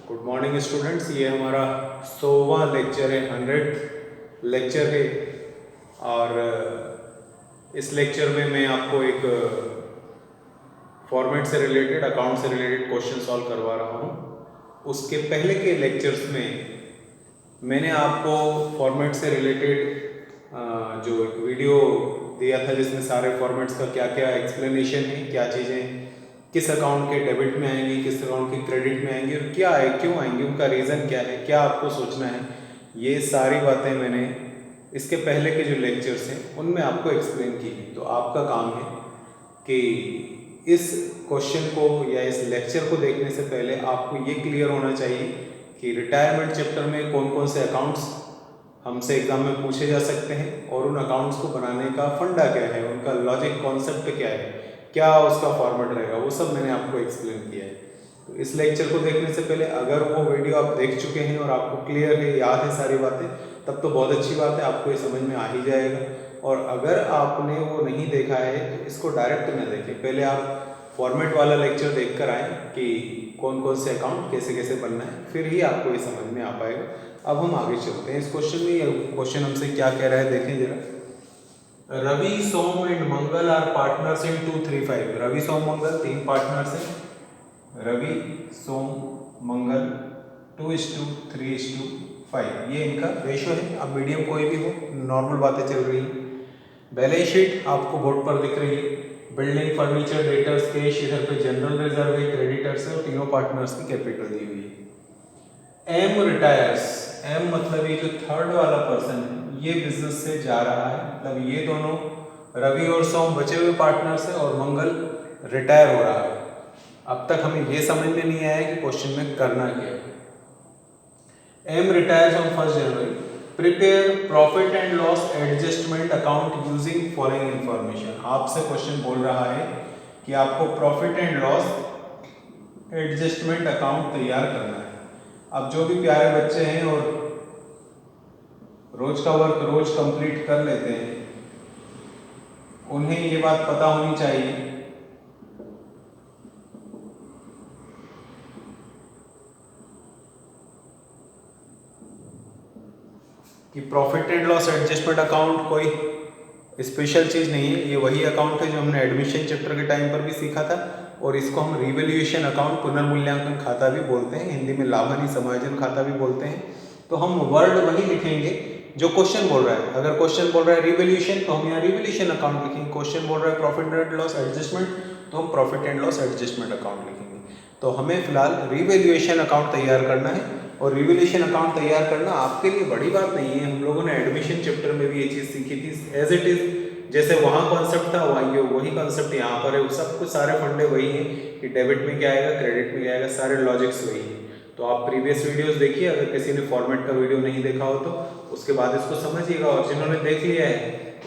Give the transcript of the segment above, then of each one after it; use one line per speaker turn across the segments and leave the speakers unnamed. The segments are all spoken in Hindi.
Good morning students. ये हमारा 100वां लेक्चर है, 100th लेक्चर है। और इस लेक्चर में मैं आपको एक फॉर्मेट से रिलेटेड, अकाउंट से रिलेटेड क्वेश्चन सॉल्व करवा रहा हूँ। उसके पहले के लेक्चर्स में मैंने आपको फॉर्मेट से रिलेटेड जो एक वीडियो दिया था जिसमें सारे फॉर्मेट्स का क्या क्या एक्सप्लेनेशन है, क्या चीज़ें किस अकाउंट के डेबिट में आएंगी, किस अकाउंट के क्रेडिट में आएंगी और क्या है, क्यों आएंगी, उनका रीज़न क्या है, क्या आपको सोचना है, ये सारी बातें मैंने इसके पहले के जो लेक्चर्स हैं उनमें आपको एक्सप्लेन की है। तो आपका काम है कि इस क्वेश्चन को या इस लेक्चर को देखने से पहले आपको ये क्लियर होना चाहिए कि रिटायरमेंट चैप्टर में कौन कौन से अकाउंट्स हमसे एग्जाम में पूछे जा सकते हैं और उन अकाउंट्स को बनाने का फंडा क्या है, उनका लॉजिक कॉन्सेप्ट क्या है, क्या उसका फॉर्मेट रहेगा, वो सब मैंने आपको एक्सप्लेन किया है। तो इस लेक्चर को देखने से पहले अगर वो वीडियो आप देख चुके हैं और आपको क्लियर है, याद है सारी बातें, तब तो बहुत अच्छी बात है, आपको ये समझ में आ ही जाएगा। और अगर आपने वो नहीं देखा है तो इसको डायरेक्ट न देखें, पहले आप फॉर्मेट वाला लेक्चर देख कर आए कि कौन कौन से अकाउंट कैसे कैसे बनना है, फिर ही आपको ये समझ में आ पाएगा। अब हम आगे चलते हैं इस क्वेश्चन में। ये क्वेश्चन हमसे क्या कह रहा है देखें जरा। Ravi, Som and Mangal are partners in 235। Ravi, Som, Mangal 3 partners हैं। रवि, सोम, मंगल 2:3:5 ये इनका रेशो है। अब मीडियम कोई भी हो, नॉर्मल बातें चल रही हैं। बैलेंस शीट आपको बोर्ड पर दिख रही है। बिल्डिंग, फर्नीचर, डेटर्स, कैश, इधर पे जनरल रिजर्व है, क्रेडिटर्स है और तीनों पार्टनर्स की कैपिटल दी हुई है। एम रिटायर्स, एम मतलब ये जो थर्ड वाला पर्सन है ये बिजनेस से जा रहा है, मतलब ये दोनों रवि और सोम बचे हुए पार्टनर्स है और मंगल रिटायर हो रहा है। अब तक हमें ये समझ में नहीं आया कि क्वेश्चन में करना क्या है। M retires on 1st January. Prepare profit and loss adjustment account using following information. आपसे क्वेश्चन बोल रहा है कि आपको profit and loss adjustment account तैयार करना है। अब जो भी प्यारे बच्चे हैं और रोज का वर्क रोज कंप्लीट कर लेते हैं, उन्हें ये बात पता होनी चाहिए कि profit and loss adjustment account कोई स्पेशल चीज़ नहीं है। ये वही अकाउंट है जो हमने एडमिशन चैप्टर के टाइम पर भी सीखा था और इसको हम रिवैल्यूएशन अकाउंट, पुनर्मूल्यांकन खाता भी बोलते हैं, हिंदी में लाभहानि समायोजन खाता भी बोलते हैं। तो हम वर्ड वही लिखेंगे जो क्वेश्चन बोल रहा है। अगर क्वेश्चन बोल रहा है रिवैल्यूएशन तो हम यहाँ रिवैल्यूएशन अकाउंट लिखेंगे। क्वेश्चन बोल रहा है प्रॉफिट एंड लॉस एडजस्टमेंट तो हम profit and loss adjustment account लिखेंगे। तो हमें फिलहाल रिवैल्यूएशन अकाउंट तैयार करना है और रिवैल्यूएशन अकाउंट तैयार करना आपके लिए बड़ी बात नहीं है। हम लोगों ने एडमिशन चैप्टर में भी ये चीज़ सीखी थी। एज इट इज जैसे वहाँ कॉन्सेप्ट था वही कॉन्सेप्ट यहाँ पर है। सब कुछ सारे फंडे वही हैं कि डेबिट में क्या आएगा, क्रेडिट में क्या आएगा, सारे लॉजिक्स वही हैं। तो आप प्रीवियस वीडियोस देखिए, अगर किसी ने फॉर्मेट का वीडियो नहीं देखा हो तो उसके बाद इसको समझिएगा। और जिन्होंने देख लिया है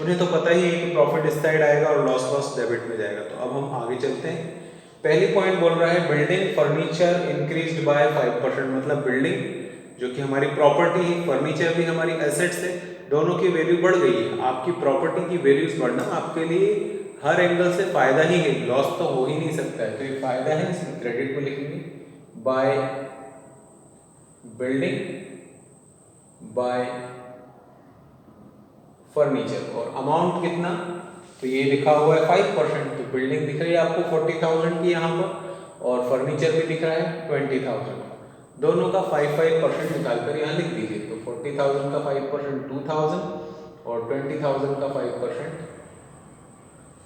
उन्हें तो पता ही है कि प्रॉफिट इस साइड आएगा और लॉस डेबिट में जाएगा। तो अब हम आगे चलते हैं। पहली पॉइंट बोल रहा है बिल्डिंग फर्नीचर इंक्रीज्ड बाय 5%। मतलब बिल्डिंग जो कि हमारी प्रॉपर्टी है, फर्नीचर भी हमारी एसेट्स है, दोनों की वैल्यू बढ़ गई है। आपकी प्रॉपर्टी की वैल्यूज बढ़ना आपके लिए हर एंगल से फायदा ही है, लॉस तो हो ही नहीं सकता है। तो ये फायदा है, इसमें क्रेडिट को लिखेंगे बाय बिल्डिंग बाय फर्नीचर। और अमाउंट कितना, तो ये लिखा हुआ है 5%। तो बिल्डिंग दिख रही है आपको 40,000 की यहाँ पर और फर्नीचर भी दिख रहा है 20,000। दोनों का 5% निकाल कर यहाँ लिख दीजिए। तो 40,000 का 5% 2,000 और 20,000 का 5%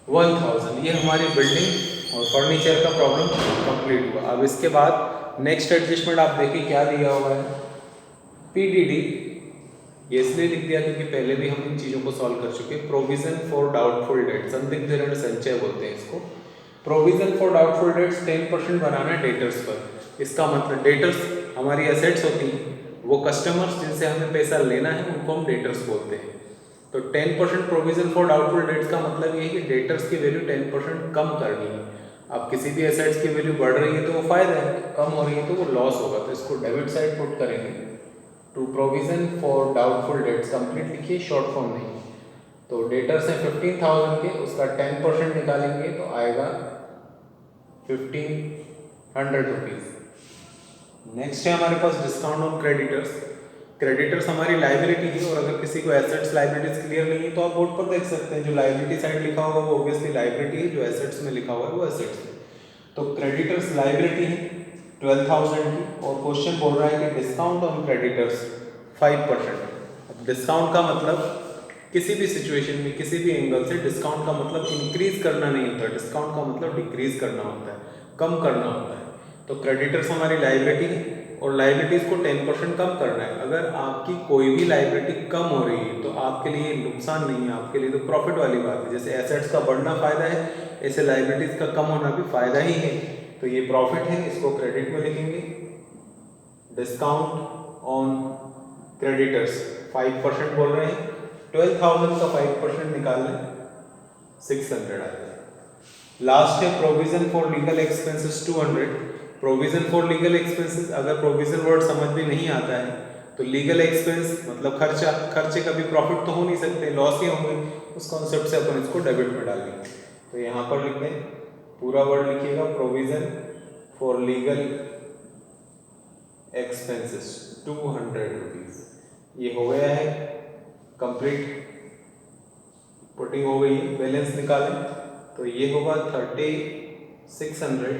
1,000। ये हमारी बिल्डिंग और फर्नीचर का प्रॉब्लम कंप्लीट हुआ। अब इसके बाद नेक्स्ट एडजस्टमेंट आप देखिए क्या दिया हुआ है, पीडीडी। ये इसलिए लिख दिया क्योंकि पहले भी हम इन चीज़ों को सॉल्व कर चुके। प्रोविजन फॉर डाउटफुल डेट, संदिग्ध ऋण संचय बोलते हैं इसको। प्रोविजन फॉर डाउटफुल डेट्स 10% बनाना है डेटर्स पर। इसका मतलब डेटर्स हमारी एसेट्स होती हैं, वो कस्टमर्स जिनसे हमें पैसा लेना है उनको हम डेटर्स बोलते हैं। तो 10% प्रोविजन फॉर डाउटफुल डेट्स का मतलब ये है कि डेटर्स की वैल्यू 10% कम करनी है। अब किसी भी एसेट्स की वैल्यू बढ़ रही है तो वो फायदा है, कम हो रही है तो वो लॉस होगा। तो इसको डेबिट साइड पुट करेंगे। To provision for doubtful debts complete लिखिए, शॉर्ट फॉर्म नहीं। तो डेटर्स हैं 15,000 के, उसका 10% निकालेंगे तो आएगा 1,500 रुपीज़। नेक्स्ट है हमारे पास डिस्काउंट ऑन क्रेडिटर्स। क्रेडिटर्स हमारी लाइबिलिटी है, और अगर किसी को एसेट्स लाइबिलिटीज क्लियर नहीं है तो आप बोर्ड पर देख सकते हैं, जो लाइबिलिटी साइड लिखा होगा वो ऑब्वियसली लाइबिलिटी है, जो एसेट्स में लिखा हुआ है वो एसेट्स है। तो क्रेडिटर्स लाइबिलिटी है 12,000 की, और क्वेश्चन बोल रहा है कि डिस्काउंट ऑन क्रेडिटर्स 5%। अब डिस्काउंट का मतलब किसी भी सिचुएशन में किसी भी एंगल से डिस्काउंट का मतलब इंक्रीज करना नहीं होता, डिस्काउंट का मतलब डिक्रीज करना होता है, कम करना होता है। तो क्रेडिटर्स हमारी लाइबिलिटी है, और लाइबिलिटीज को 10% कम करना है। अगर आपकी कोई भी लाइबिलिटी कम हो रही है तो आपके लिए नुकसान नहीं है, आपके लिए तो प्रॉफिट वाली बात है। जैसे एसेट्स का बढ़ना फायदा है, ऐसे लाइबिलिटीज का कम होना भी फायदा ही है। तो ये प्रॉफिट है, इसको क्रेडिट में लिखेंगे। डिस्काउंट ऑन क्रेडिटर्स 5% बोल रहे हैं, 12,000 का 5% निकाल लें, 600 आ जाए। लास्ट है provision for legal expenses 200। Provision for legal expenses, अगर प्रोविजन वर्ड समझ में नहीं आता है तो लीगल एक्सपेंस मतलब खर्चा, खर्चे कभी प्रॉफिट तो हो नहीं सकते, लॉस ही होंगे, उस कॉन्सेप्ट से अपन इसको डेबिट में डालेंगे। तो यहाँ पर लिख दें, पूरा वर्ड लिखिएगा, provision for legal expenses 200 rupees. ये हो गया है कंप्लीट, पुटिंग हो गई है। बैलेंस निकालें तो ये होगा 3600,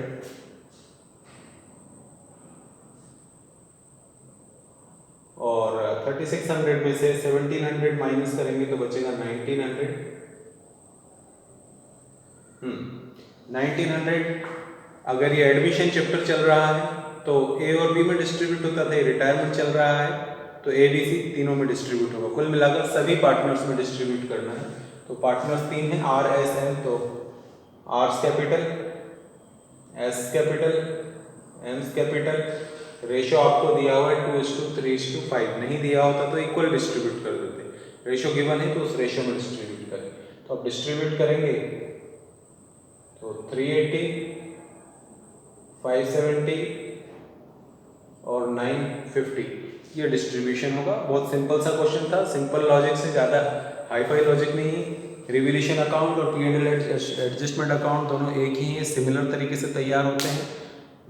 और 3600 में से 1700 माइनस करेंगे तो बचेगा 1900। 1900 अगर ये एडमिशन चैप्टर चल रहा है तो ए और बी में डिस्ट्रीब्यूट होता था, रिटायरमेंट चल रहा है तो ए बी सी तीनों में डिस्ट्रीब्यूट होगा। कुल मिलाकर सभी पार्टनर्स में डिस्ट्रीब्यूट करना है। तो पार्टनर्स 3 हैं, आर एस एम, तो R's capital, S capital, M's capital. Ratio आपको दिया हुआ है 2:3:5, नहीं दिया होता तो इक्वल डिस्ट्रीब्यूट कर देते। रेशो गिवन है तो उस रेशो में डिस्ट्रीब्यूट करें। तो अब डिस्ट्रीब्यूट करेंगे तो 380, 570 और 950 ये डिस्ट्रीब्यूशन होगा। बहुत सिंपल सा क्वेश्चन था, सिंपल लॉजिक से ज़्यादा हाईफाई लॉजिक नहीं है। रिवैल्यूएशन अकाउंट और P&L एडजस्टमेंट अकाउंट दोनों एक ही है, सिमिलर तरीके से तैयार होते हैं।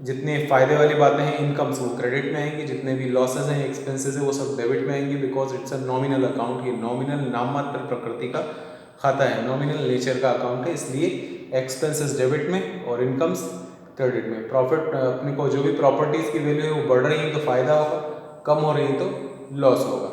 जितने फ़ायदे वाली बातें हैं इनकम्स वो क्रेडिट में आएंगी, जितने भी लॉसेज हैं एक्सपेंसेस हैं वो सब डेबिट में आएंगी, because it's a nominal account. ये नॉमिनल नाम मात्र प्रकृति का खाता है, नॉमिनल नेचर का अकाउंट है, इसलिए एक्सपेंसेस डेबिट में और इनकम्स क्रेडिट में। प्रॉफिट अपने को जो भी प्रॉपर्टीज़ की वैल्यू है वो बढ़ रही है तो फ़ायदा होगा, कम हो रही है तो लॉस होगा।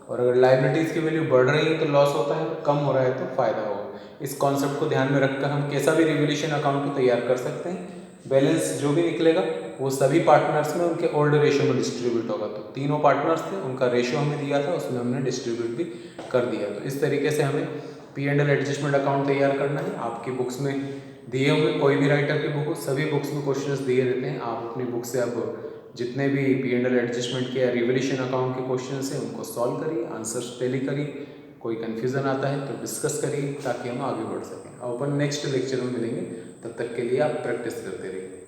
और अगर लाइबिलिटीज़ की वैल्यू बढ़ रही है तो लॉस होता है, कम हो रहा है तो फ़ायदा होगा। इस कॉन्सेप्ट को ध्यान में रखकर हम कैसा भी रिवैल्यूएशन अकाउंट को तैयार कर सकते हैं। बैलेंस जो भी निकलेगा वो सभी पार्टनर्स में उनके ओल्ड रेशियो में डिस्ट्रीब्यूट होगा। तो तीनों पार्टनर्स थे, उनका रेशियो हमें दिया था, उसमें हमने डिस्ट्रीब्यूट भी कर दिया। तो इस तरीके से हमें P&L एडजस्टमेंट अकाउंट तैयार करना है। आपकी बुक्स में दिए होंगे, कोई भी राइटर की बुक हो, सभी बुक्स में क्वेश्चंस दिए रहते हैं। आप अपनी बुक से अब जितने भी P&L एडजस्टमेंट के या रिवैल्यूएशन अकाउंट के क्वेश्चंस हैं उनको सॉल्व करिए, आंसर्स टैली करिए। कोई कन्फ्यूज़न आता है तो डिस्कस करिए ताकि हम आगे बढ़ सकें। अब अपन नेक्स्ट लेक्चर में मिलेंगे, तब तक के लिए आप प्रैक्टिस करते रहिए।